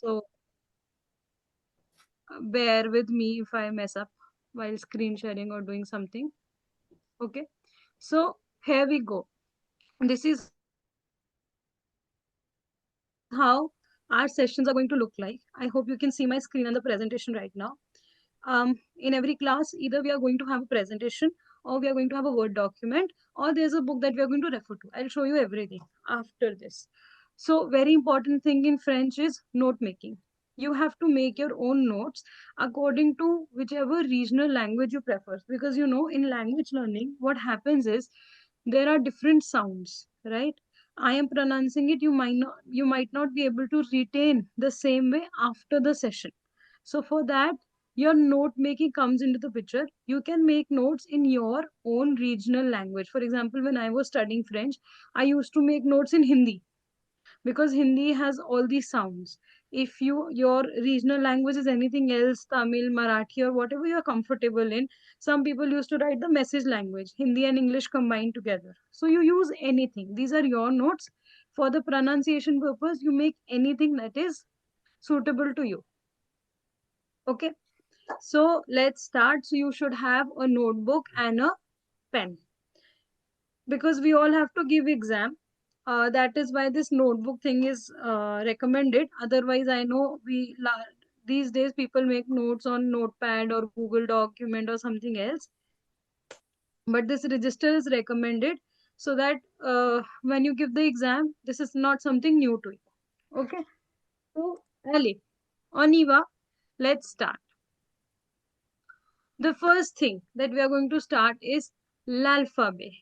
So bear with me if I mess up while screen sharing or doing something. Okay. So here we go. This is how our sessions are going to look like. I hope you can see my screen and the presentation right now. In every class, either we are going to have a presentation or we are going to have a Word document or there's a book that we are going to refer to. I'll show you everything after this. So very important thing in French is note making. You have to make your own notes according to whichever regional language you prefer. Because in language learning, what happens is there are different sounds, right? I am pronouncing it, you might not be able to retain the same way after the session. So for that, your note making comes into the picture. You can make notes in your own regional language. For example, when I was studying French, I used to make notes in Hindi because Hindi has all these sounds. If your regional language is anything else, Tamil, Marathi, or whatever you're comfortable in, some people used to write the message language, Hindi and English combined together. So you use anything. These are your notes. For the pronunciation purpose, you make anything that is suitable to you. Okay. So let's start. So you should have a notebook and a pen because we all have to give exam. That is why this notebook thing is recommended. Otherwise, I know these days people make notes on Notepad or Google document or something else. But this register is recommended so that when you give the exam, this is not something new to you. Okay. So, Ali, on Eva, let's start. The first thing that we are going to start is l'alphabet.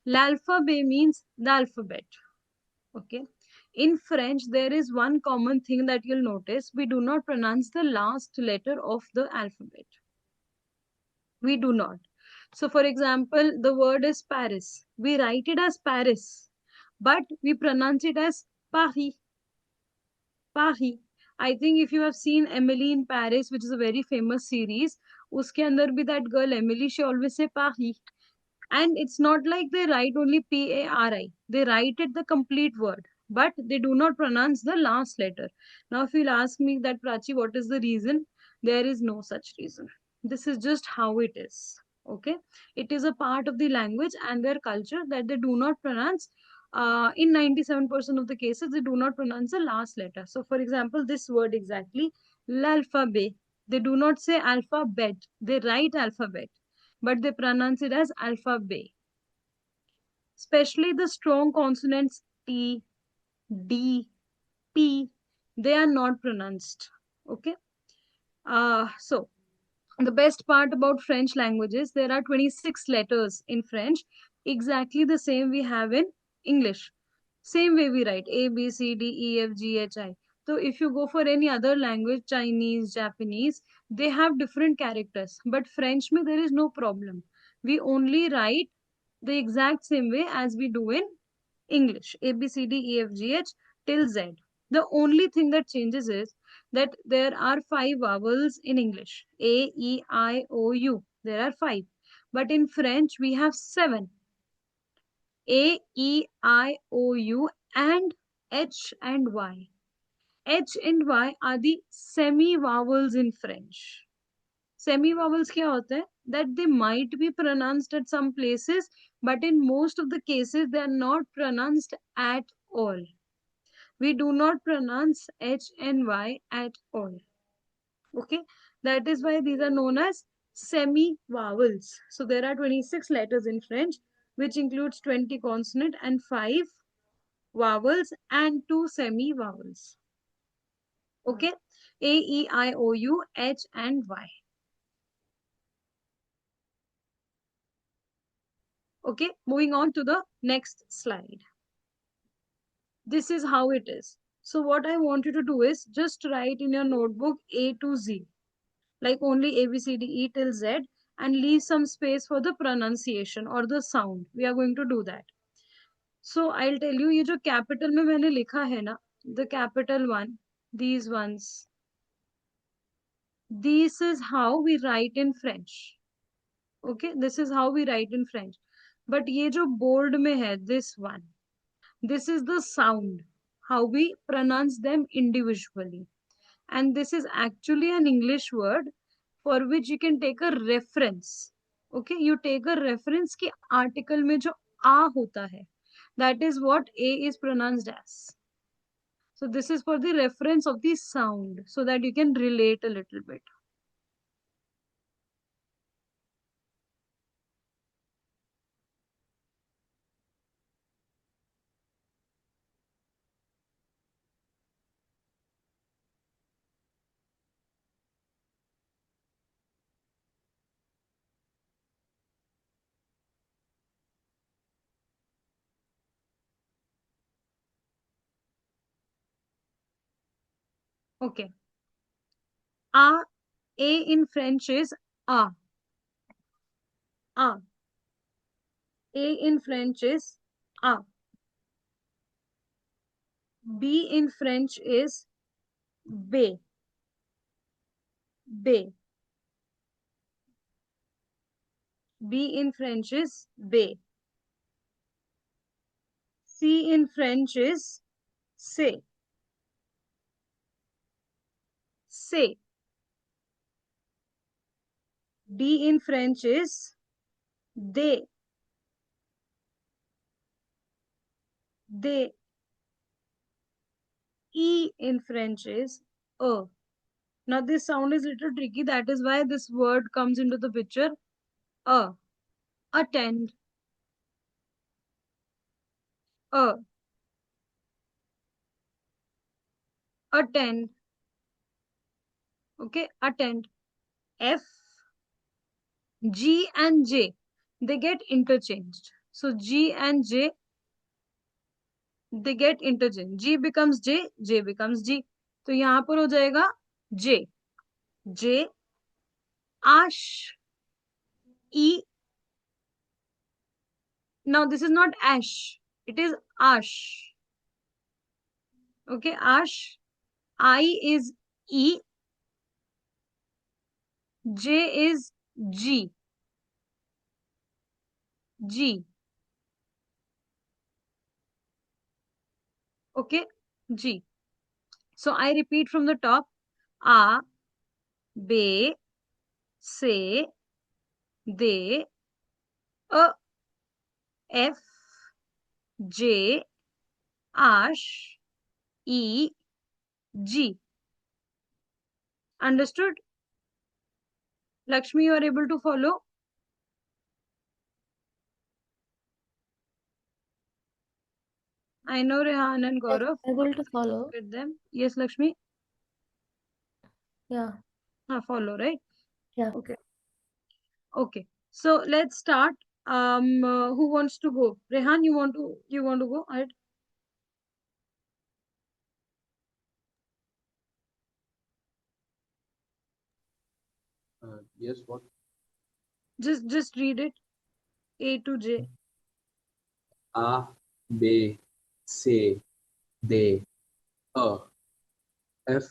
L'alphabet means the alphabet. Okay. In French, there is one common thing that you'll notice. We do not pronounce the last letter of the alphabet. We do not. So, for example, the word is Paris. We write it as Paris, but we pronounce it as Paris. Paris. I think if you have seen Emily in Paris, which is a very famous series, uske andar bhi that girl Emily, she always say Paris. And it's not like they write only Pari. They write it the complete word, but they do not pronounce the last letter. Now, if you'll ask me that, Prachi, what is the reason? There is no such reason. This is just how it is. Okay. It is a part of the language and their culture that they do not pronounce. In 97% of the cases, they do not pronounce the last letter. So, for example, this word exactly, l'alphabet. They do not say alphabet. They write alphabet but they pronounce it as alphabet. Especially the strong consonants T, D, P, they are not pronounced. Okay. So the best part about French languages, there are 26 letters in French, exactly the same we have in English. Same way we write A, B, C, D, E, F, G, H, I. So if you go for any other language, Chinese, Japanese, they have different characters. But French, mein, there is no problem. We only write the exact same way as we do in English. A, B, C, D, E, F, G, H till Z. The only thing that changes is that there are five vowels in English. A, E, I, O, U. There are five. But in French, we have seven. A, E, I, O, U and H and Y. H and Y are the semi-vowels in French. Semi-vowels क्या होते हैं? That they might be pronounced at some places, but in most of the cases, they are not pronounced at all. We do not pronounce H and Y at all. Okay, that is why these are known as semi-vowels. So there are 26 letters in French, which includes 20 consonant and 5 vowels and 2 semi-vowels. Okay, A, E, I, O, U, H and Y. Okay, moving on to the next slide. This is how it is. So what I want you to do is just write in your notebook A to Z, like only A, B, C, D, E till Z, and leave some space for the pronunciation or the sound. We are going to do that. So I'll tell you, ये जो capital में मैंने लिखा है ना, the capital one, these ones, this is how we write in French. Okay, this is how we write in French. But ये जो bold में है, this one, this is the sound. how we pronounce them individually. And this is actually an English word for which you can take a reference. Okay, you take a reference कि article में जो आ होता है, that is what a is pronounced as. So this is for the reference of the sound so that you can relate a little bit. Okay. A in French is a. A. A in French is a. B in French is B. B. B in French is B. C in French is say. Say. D in French is they. They. E in French is a. Now this sound is a little tricky. That is why this word comes into the picture. A. Attend. A. Attend. Okay. Attend. F, G and J, they get interchanged. So G and J, they get interchanged. G becomes J, J becomes G. तो यहाँ पर हो जाएगा J. J, ash, E. Now this is not ash, it is ash. Okay, ash. I is E, J is G. G. Okay, G. So I repeat from the top. A, B, se, de, a, F, J, ash, E, G. Understood? Lakshmi, you are able to follow? I know Rehan and Yes, Gaurav. able to follow. With them. Yes, Lakshmi? Yeah, Follow, right? yeah. Okay. Okay. So let's start. Who wants to go? Rehan, you want to go ahead? Yes, what? Just read it. A to J. A, B, C, D, A, F,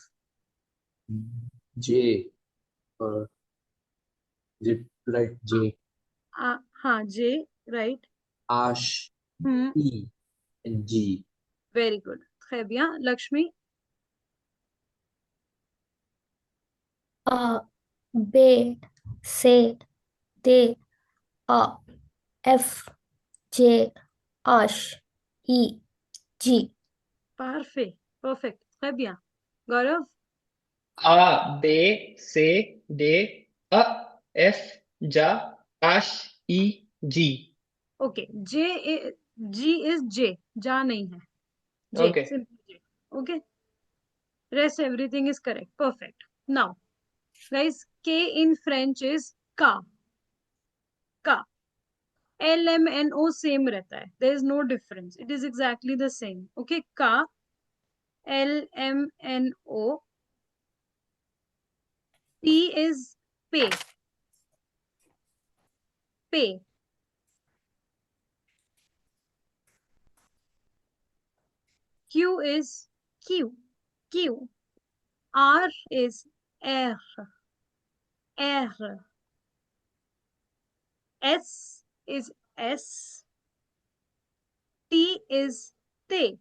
J, is it right? J, J, right? Ash, Hmm. E, and G. Very good. Très bien. Lakshmi? A, B, C, D, A, F, J, H, E, G. Parfait. Perfect. Très bien. Gaurav? A, B, C, D, A, F, J, H, E, G. Okay. G is J. Ja nahi hai. J. Okay. Simple J. Okay. Rest everything is correct. Perfect. Now, guys, K in French is ka. Ka. LMNO same रहता है. There is no difference. It is exactly the same. Okay. Ka. LMNO. P is pay. Pay. Q is Q. Q. R is R. R. S is S. T is T.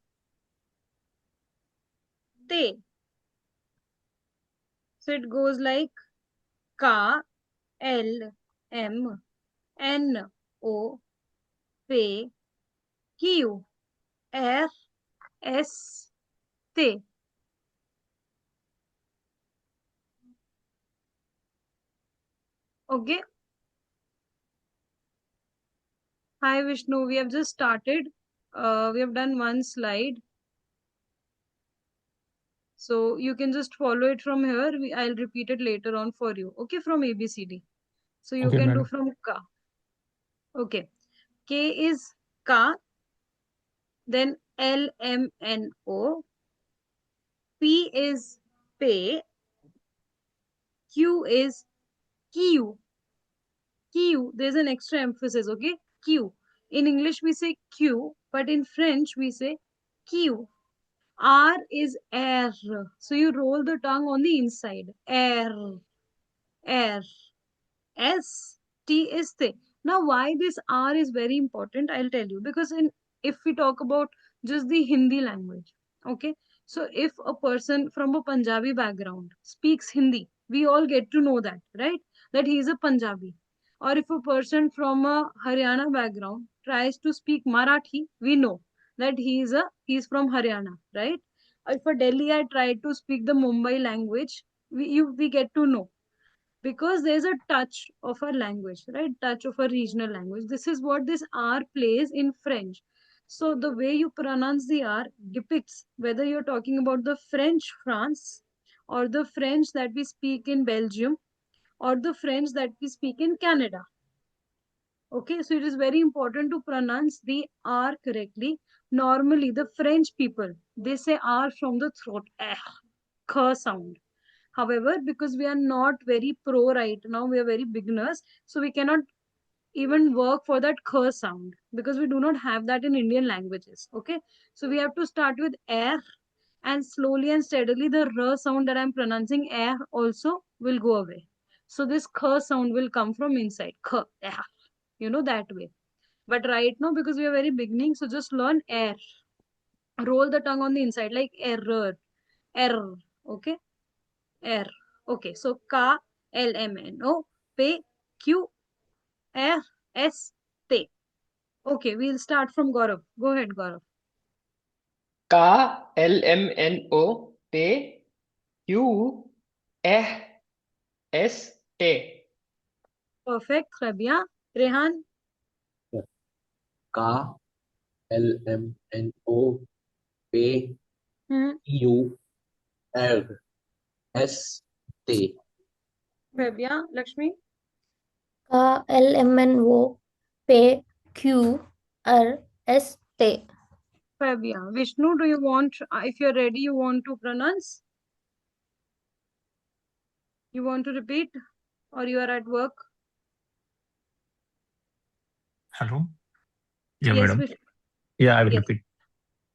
te. So it goes like ka, L, M, N, O, P, Q, R, S, T. Okay. Hi Vishnu, we have just started. We have done one slide. So you can just follow it from here. I'll repeat it later on for you. Okay, from ABCD. So you Okay, can do madam. from Ka. Okay. K is Ka, then L, M, N, O. P is Pe. Q is Q. Q. There's an extra emphasis, okay? Q. In English we say Q, but in French we say Q. R is air. So you roll the tongue on the inside. Air. Air. S T is T. Now, why this R is very important, I'll tell you. Because if we talk about just the Hindi language, okay. So if a person from a Punjabi background speaks Hindi, we all get to know that, right? That he is a Punjabi. Or if a person from a Haryana background tries to speak Marathi, we know that he's from Haryana, right? If a Delhi tried to speak the Mumbai language, we get to know because there's a touch of a language, right? Touch of a regional language. This is what this R plays in French. So the way you pronounce the R depicts whether you're talking about the French France or the French that we speak in Belgium or the French that we speak in Canada. Okay, so it is very important to pronounce the R correctly. Normally, the French people, they say R from the throat, k sound. However, because we are not very pro right now, we are very beginners, so we cannot even work for that k sound because we do not have that in Indian languages. Okay, so we have to start with air, and slowly and steadily the r sound that I'm pronouncing air also will go away. So this k sound will come from inside. K, air, that way. But right now, because we are very beginning, so just learn air. Roll the tongue on the inside like error, error. Okay. R. Okay, so K, L, M, N, O, P, Q, R, S, T. Okay, we'll start from Gaurav. Go ahead, Gaurav. K L M N O P Q R S T. Perfect, Rabia. Rehan. K L M N O P Hmm. Q R S T. Rabia. Lakshmi. KLMNO P Q R S T. Rabia. Vishnu, do you want, if you're ready, you want to pronounce? You want to repeat? Or you are at work? Hello. Yeah, Yes, madam. Vishnu. Yeah, I will Yes. repeat.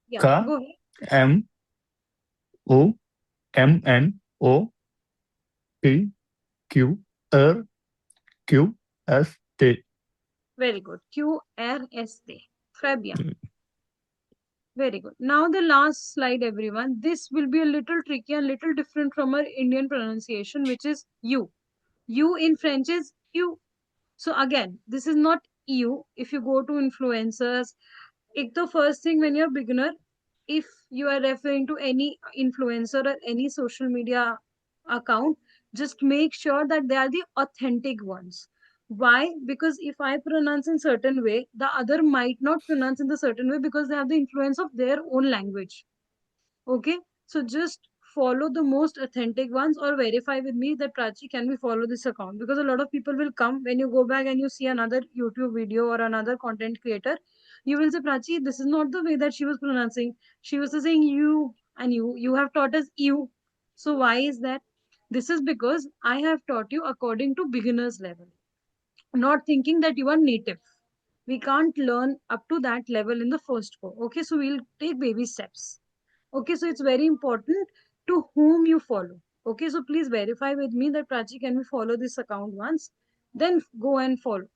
Yeah, K go ahead. M O M N O P Q R Q S T. Very good. Q, R, S, T. Rabia. Very good. Now the last slide, everyone. This will be a little tricky and little different from our Indian pronunciation, which is you. You in French is you. So again, this is not you. If you go to influencers, the first thing when you're beginner, if you are referring to any influencer or any social media account, just make sure that they are the authentic ones. Why? Because if I pronounce in certain way, the other might not pronounce in the certain way because they have the influence of their own language. Okay, so just follow the most authentic ones or verify with me that Prachi, can we follow this account? Because a lot of people will come when you go back and you see another YouTube video or another content creator, you will say, Prachi, this is not the way that she was pronouncing. She was saying you and you have taught us you. So why is that? This is because I have taught you according to beginner's level, not thinking that you are native. We can't learn up to that level in the first go. Okay, so we'll take baby steps. Okay, so it's very important to whom you follow. Okay, so please verify with me that Prachi, can we follow this account once? Then go and follow.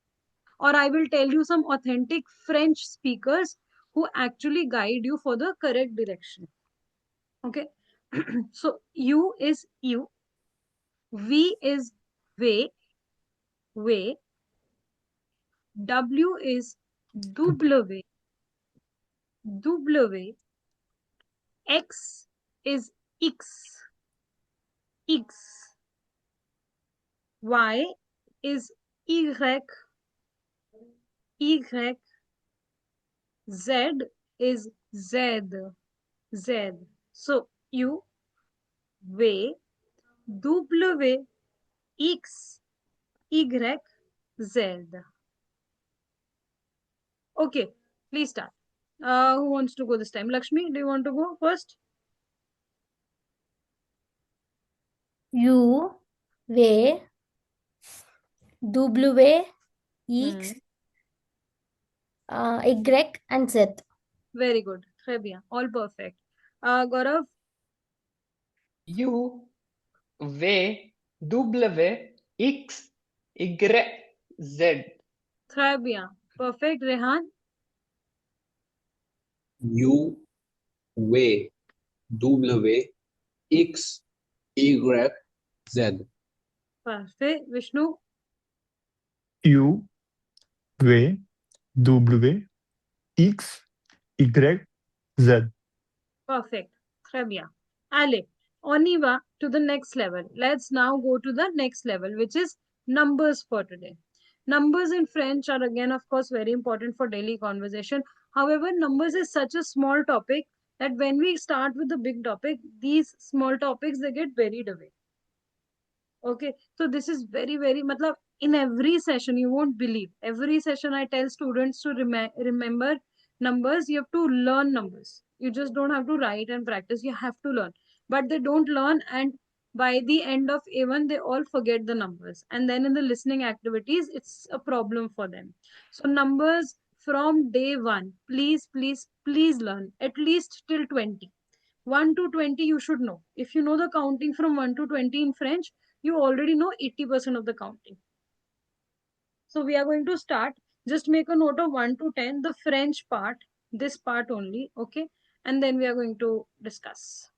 Or I will tell you some authentic French speakers who actually guide you for the correct direction. Okay, So U is you, V is way, way, W is W, W, X is X, X, Y is Y, Y, Z is Z, Z. So U, V, W, X, Y, Z. Okay, please start. Who wants to go this time? Lakshmi, do you want to go first? U, V, W, X, Y, and Z. Very good. Très bien. All perfect. Gaurav, U, V, W, X, Y, Z. très bien. Perfect. Rehan, U, V, W, X, Y, Z. perfect. Vishnu, U, V, W, X, Y, Z. perfect. Très bien. Allez, on y va to the next level. Let's now go to the next level, which is numbers for today. Numbers in French are again, of course, very important for daily conversation. However, numbers is such a small topic that when we start with the big topic, these small topics, they get buried away. Okay, so this is very, very, matlab, in every session, you won't believe. Every session, I tell students to remember numbers. You have to learn numbers. You just don't have to write and practice. You have to learn. But they don't learn, and by the end of A1, they all forget the numbers. And then in the listening activities, it's a problem for them. So, numbers from day one, please, please, please learn at least till 20. 1 to 20 you should know. If you know the counting from 1 to 20 in French, you already know 80% of the counting. So we are going to start. Just make a note of 1 to 10, the French part, this part only, okay? And then we are going to discuss.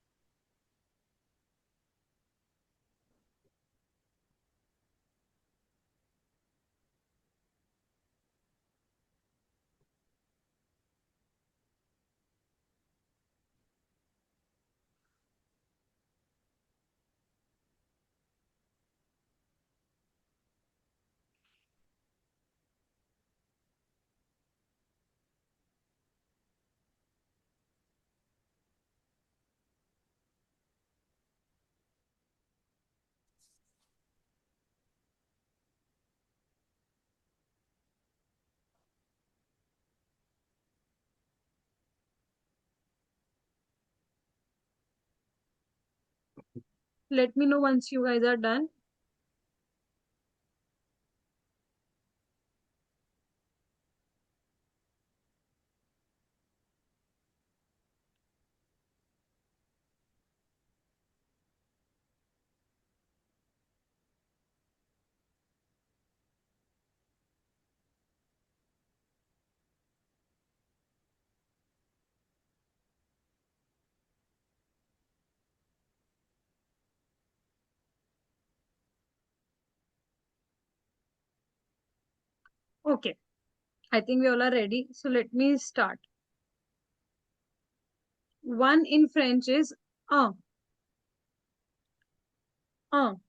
Let me know once you guys are done. Okay, I think we all are ready. So let me start. 1 in French is un, un.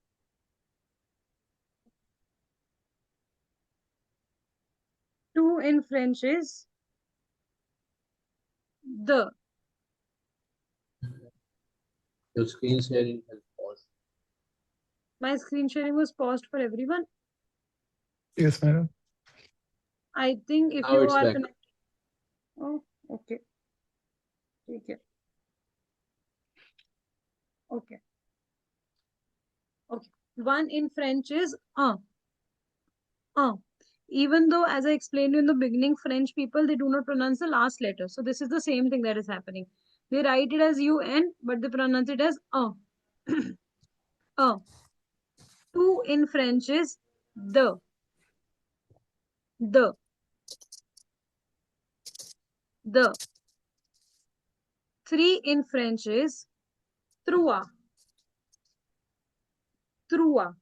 2 in French is the. Your screen sharing has paused. My screen sharing was paused for everyone. Yes, madam. I think if Now you it's are back. connected. Oh, okay. Okay. Okay. Okay. 1 in French is un. Un. Even though, as I explained in the beginning, French people, they do not pronounce the last letter. So this is the same thing that is happening. They write it as UN, but they pronounce it as un. Un. 2 in French is the. The. The. 3 in French is Trua. Trua.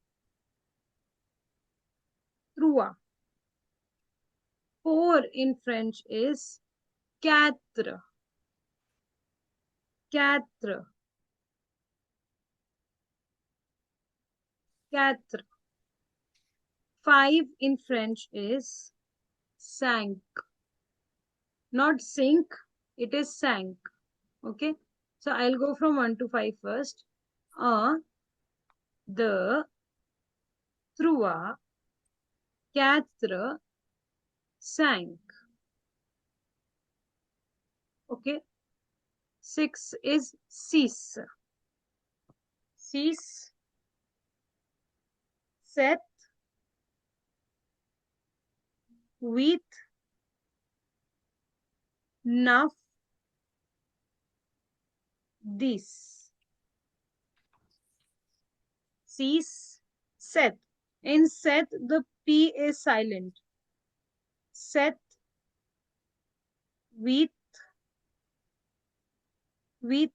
Trua. 4 in French is quatre. Quatre. Quatre. 5 in French is cinq. Not sink, it is sank. Okay. So I'll go from 1 to 5 first. Un, deux, trois, quatre, cinq. Okay. 6 is six. Six, sept, huit, neuf, dix. Six, sept. In set, the P is silent. Set, huit, huit,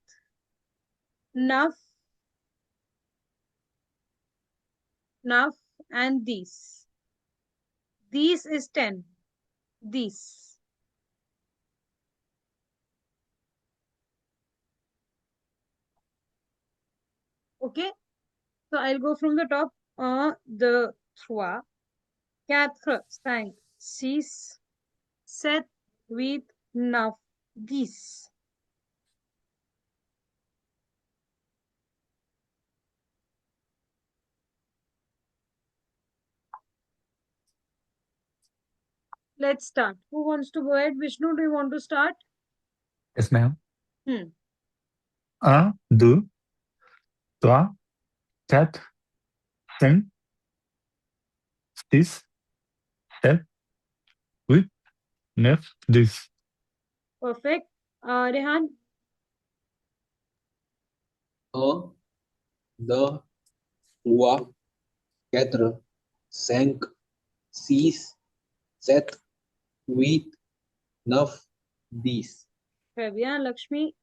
neuf, neuf, and these. These is 10. These. Okay. So I'll go from the top. Un, deux, trois, quatre, cinq, six, sept, huit, neuf, dix. Let's start. Who wants to go ahead? Vishnu, do you want to start? Yes, ma'am. Hmm. 1, 2, 3, 4, 5, 6, 7, 8, 9, 10. Perfect. Rehan? 1, 2, 3, 4, 5, 6, 7, 8, 9, 10. Très bien. Lakshmi?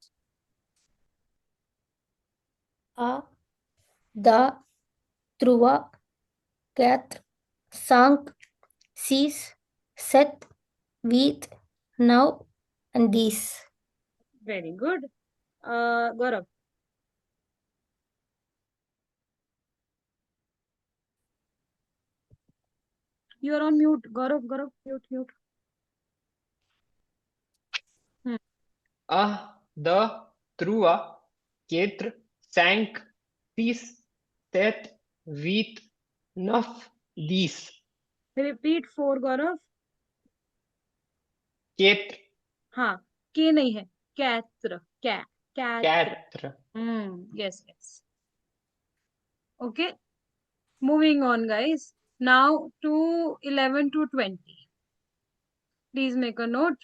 Un, deux, trois, quatre, cinq, six, sept, huit, nine, and 10. Very good. Gaurav? You are on mute. Gaurav, mute, mute. Un, deux, trois, quatre, cinq, six, sept, huit, neuf, dix. Repeat 4, Gaurav. Quatre, हाँ, K नहीं है. Quatre. Quatre. quatre. Yes, yes. Okay. Moving on, guys. Now to 11 to 20. Please make a note.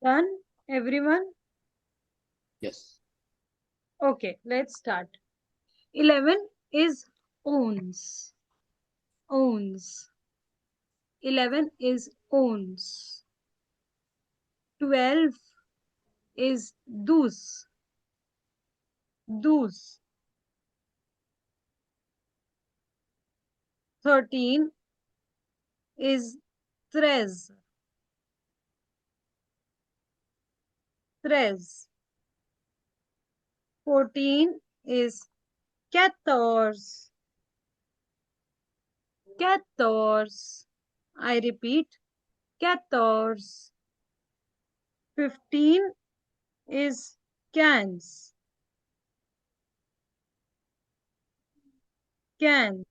Done, everyone? Yes. Okay, let's start. 11 is owns. Owns. 11 is owns. 12 is dus. Dus. 13 is 13. 13. 14 is 14. 14. I repeat, 14. 15 is 15. 15.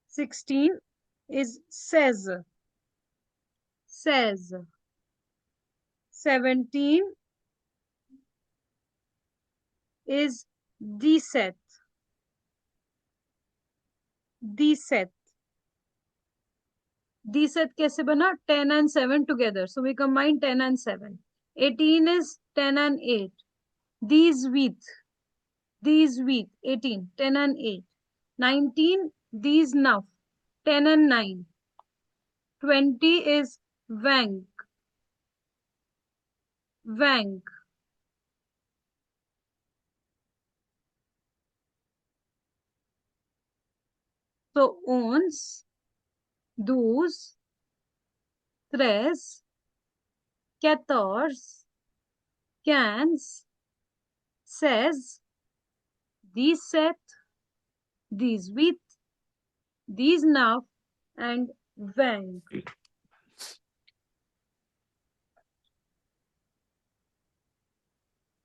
16 is 16. 16. 17 is 17. 17. 17 कैसे बना? 10 and 7 together. So we combine 10 and 7. 18 is 10 and 8. These with. 18. 10 and 8. 19, these now. 10 and 9. 20 is wank. Wank. So ons, dos, tres, 14, 15, 16, 17, 18, 19, and 20.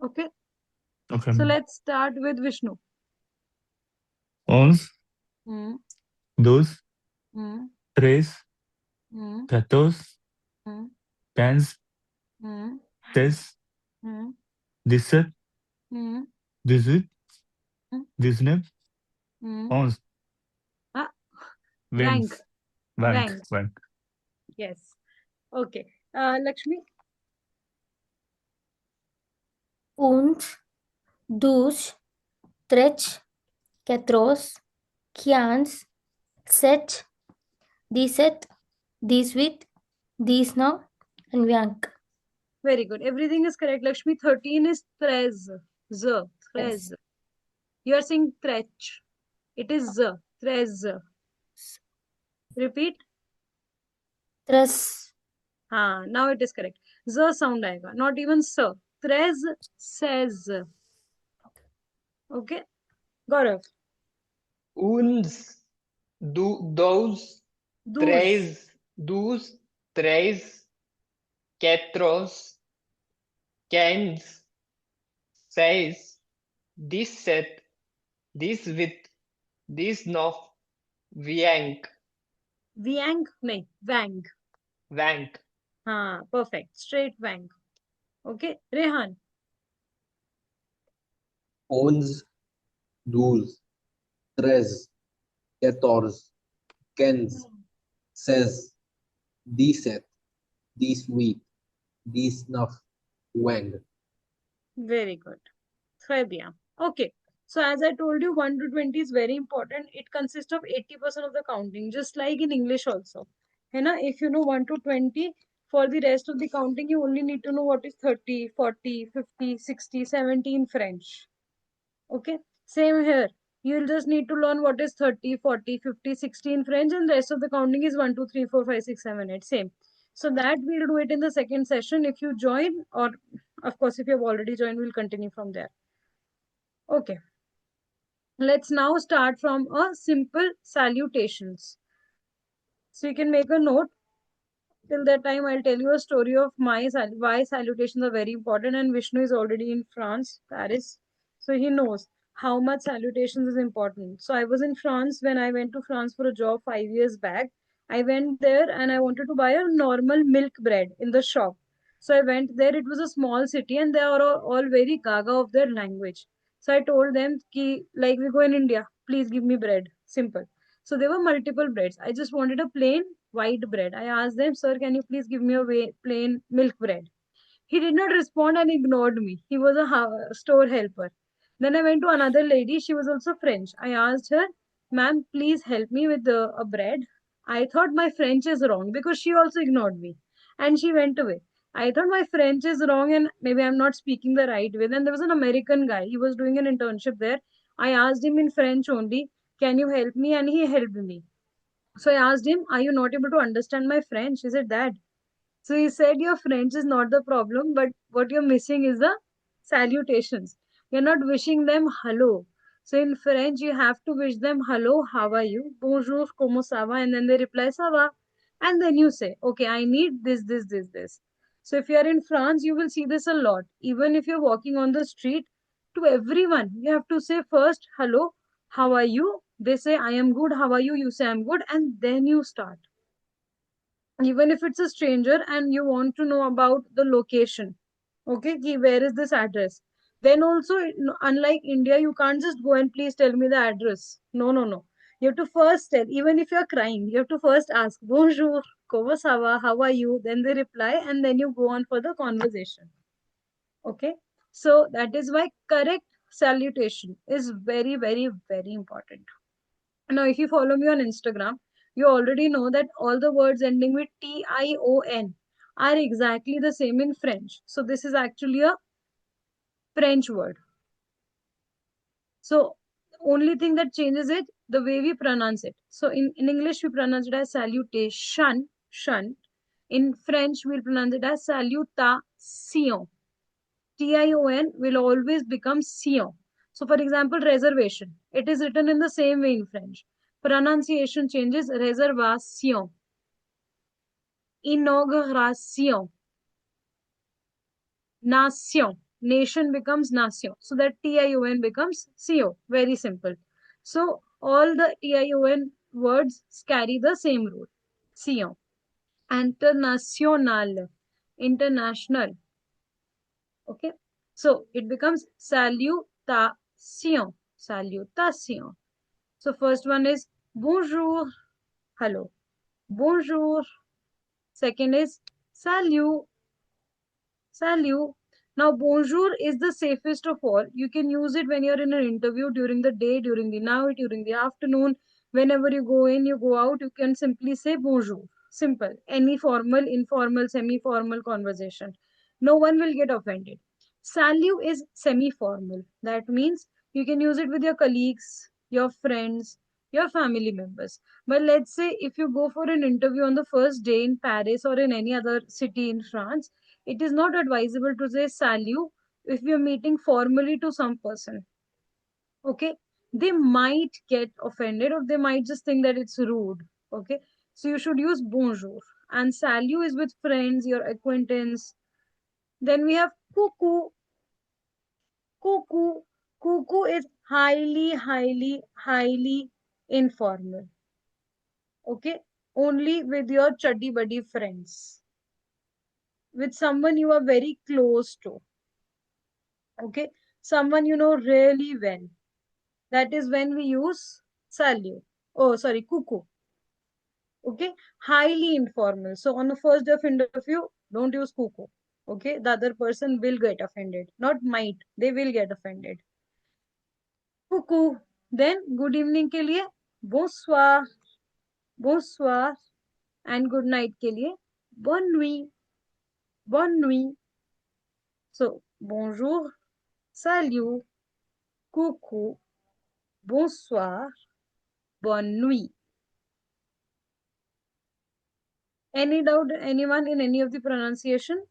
Okay. Okay. So let's start with Vishnu. 11, Hmm. 12, Hmm. 13, Hmm. 14, Hmm. 15, Hmm. 16, Hmm. 17, Hmm. 18, Hmm. 19, Hmm. 11. Ah, Wank. Wank. Wank. Yes. Okay. Lakshmi. 11, 12, 13, 14, 15, 17, 17, 18, 19, and wank. Very good. Everything is correct. Lakshmi, 13 is 13. Z. 13. Yes. You are saying trech. It is z. 13. Repeat. 13. Now it is correct. Z sound आएगा. Not even s. 13 says. Okay. Gaurav. Uns, those, Douze. douze, treize, quatorze, quinze, seize, 17, 18, 19, vingt, Viang. नहीं. Wang. vingt. Perfect. Straight wang. Okay. Rehan. 11, 12, 13, 14, 15, 16, 17, 18, 19, 20. Very good. Très bien. Okay. So as I told you, 1 to 20 is very important. It consists of 80% of the counting, just like in English also. है ना? If you know 1 to 20, for the rest of the counting, you only need to know what is 30, 40, 50, 60, 70 in French. Okay. Same here. You'll just need to learn what is 30, 40, 50, 60 in French, and the rest of the counting is 1, 2, 3, 4, 5, 6, 7, 8. Same. So that we'll do it in the second session. If you join, or of course, if you have already joined, we'll continue from there. Okay. Let's now start from a simple salutations. So you can make a note. Till that time, I'll tell you a story of why salutations are very important. And Vishnu is already in France, Paris. So he knows how much salutations is important. So I was in France when I went to France for a job 5 years back. I went there and I wanted to buy a normal milk bread in the shop. So I went there. It was a small city and they are all very gaga of their language. So I told them, ki, like we go in India, please give me bread. Simple. So there were multiple breads. I just wanted a plain white bread. I asked them, sir, can you please give me a plain milk bread? He did not respond and ignored me. He was a store helper. Then I went to another lady. She was also French. I asked her, ma'am, please help me with a bread. I thought my French is wrong because she also ignored me and she went away. I thought my French is wrong and maybe I'm not speaking the right way. Then there was an American guy. He was doing an internship there. I asked him in French only, can you help me? And he helped me. So I asked him, are you not able to understand my French? He said that. So he said, your French is not the problem, but what you're missing is the salutations. You're not wishing them hello. So in French, you have to wish them hello, how are you? Bonjour, comment ça va? And then they reply, ça va. And then you say, okay, I need this. So if you're in France, you will see this a lot. Even if you're walking on the street, to everyone, you have to say first, hello, how are you? They say, I am good, how are you? You say, I'm good. And then you start, even if it's a stranger and you want to know about the location. Okay, ki where is this address? Then also, unlike India, you can't just go and please tell me the address. No. You have to first tell, even if you're crying, you have to first ask, bonjour, comment ça va, how are you? Then they reply, and then you go on for the conversation. Okay, so that is why correct salutation is very, very, very important. Now, if you follow me on Instagram, you already know that all the words ending with Tion are exactly the same in French. So this is actually a French word. So only thing that changes it, the way we pronounce it. So in English, we pronounce it as salutation, shun. In French, we'll pronounce it as salutation. Tion will always become sion. So for example, reservation. It is written in the same way in French. Pronunciation changes, réservation, inauguration, nation. Nation becomes nation. So that tion becomes cio. Very simple. So all the tion words carry the same rule. Sion. International. International. Okay. So it becomes salutation. Salutation. So first one is bonjour. Hello. Bonjour. Second is salut. Salut. Now, bonjour is the safest of all. You can use it when you're in an interview, during the day, during the night, during the afternoon. Whenever you go in, you go out, you can simply say bonjour. Simple. Any formal, informal, semi formal conversation. No one will get offended. Salut is semi formal. That means you can use it with your colleagues, your friends, your family members. But let's say if you go for an interview on the first day in Paris or in any other city in France, it is not advisable to say salut if we are meeting formally to some person. Okay, they might get offended or they might just think that it's rude. Okay, so you should use bonjour, and salut is with friends, your acquaintance. Then we have coucou. Coucou. Coucou is highly informal. Okay, only with your chuddy buddy friends, with someone you are very close to. Okay, someone you know really well. That is when we use salut. Oh, sorry, coucou. Okay, highly informal. So on the first day of interview, don't use coucou. Okay, the other person will get offended. Not might, they will get offended. Coucou. Then good evening के लिए bonsoir, bonsoir, and good night के लिए bonne nuit, bonne nuit. So bonjour, salut, coucou, bonsoir, bonne nuit. Any doubt, anyone in any of the pronunciation?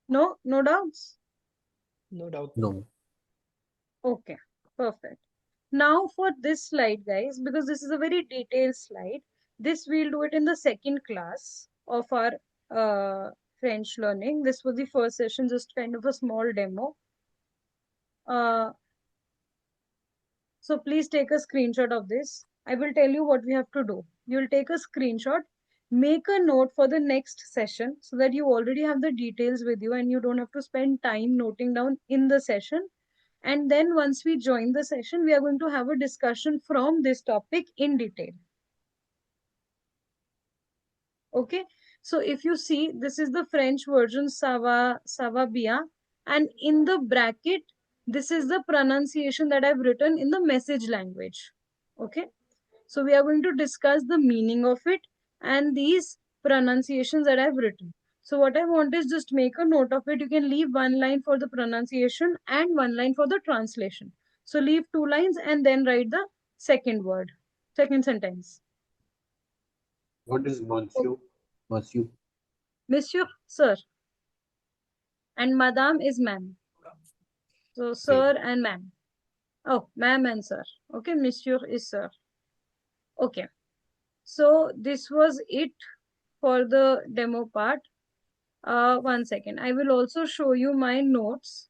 No, no doubts. No doubt. No. Okay, perfect. Now for this slide, guys, because this is a very detailed slide, this we'll do it in the second class of our French learning. This was the first session, just kind of a small demo. So please take a screenshot of this. I will tell you what we have to do. You'll take a screenshot, make a note for the next session so that you already have the details with you and you don't have to spend time noting down in the session. And then once we join the session, we are going to have a discussion from this topic in detail. Okay. So if you see, this is the French version, ça va bien. And in the bracket, This is the pronunciation that I've written in the message language. Okay. So we are going to discuss the meaning of it and these pronunciations that I've written. So what I want is just make a note of it. You can leave one line for the pronunciation and one line for the translation. So leave 2 lines and then write the second word, second sentence. What is monsieur? Monsieur. Monsieur, sir. And madame is ma'am. So sir and ma'am. Oh, ma'am and sir. Okay, monsieur is sir. Okay. So this was it for the demo part. 1 second. I will also show you my notes